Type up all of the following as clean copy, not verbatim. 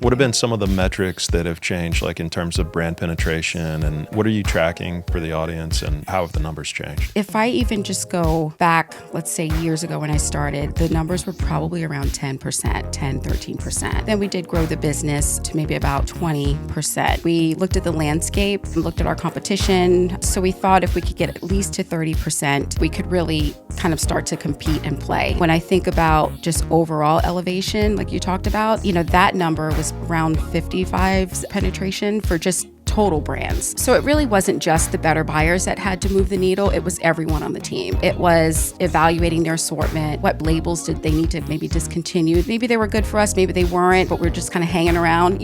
What have been some of the metrics that have changed, like in terms of brand penetration, and what are you tracking for the audience, and how have the numbers changed? If I even just go back, let's say years ago when I started, the numbers were probably around 10%, 10, 13%. Then we did grow the business to maybe about 20%. We looked at the landscape, looked at our competition. So we thought if we could get at least to 30%, we could really kind of start to compete and play. When I think about just overall elevation, like you talked about, that number was around 55 penetration for just total brands. So it really wasn't just the better buyers that had to move the needle. It was everyone on the team. It was evaluating their assortment. What labels did they need to maybe discontinue? Maybe they were good for us, maybe they weren't, but we're just kind of hanging around,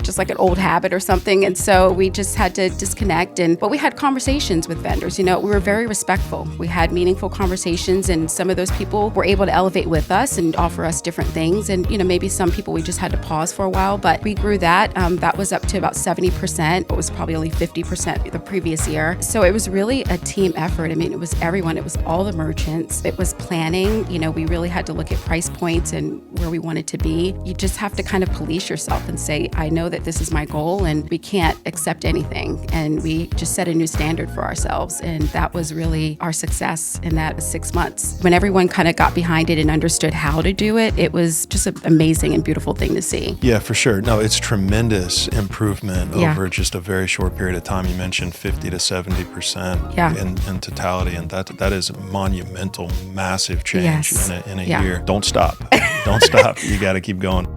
just like an old habit or something. And so we just had to disconnect. But we had conversations with vendors. We were very respectful. We had meaningful conversations, and some of those people were able to elevate with us and offer us different things. And maybe some people we just had to pause for a while, but we grew that. That was up to about 70%. It was probably only 50% the previous year. So it was really a team effort. It was everyone. It was all the merchants. It was planning. We really had to look at price points and where we wanted to be. You just have to kind of police yourself and say, I know that this is my goal and we can't accept anything. And we just set a new standard for ourselves. And that was really our success in that 6 months. When everyone kind of got behind it and understood how to do it, it was just an amazing and beautiful thing to see. Yeah, for sure. No, it's tremendous improvement over just a very short period of time. You mentioned 50 to 70% in totality, and that is a monumental, massive change in a year. Don't stop. Don't stop. You got to keep going.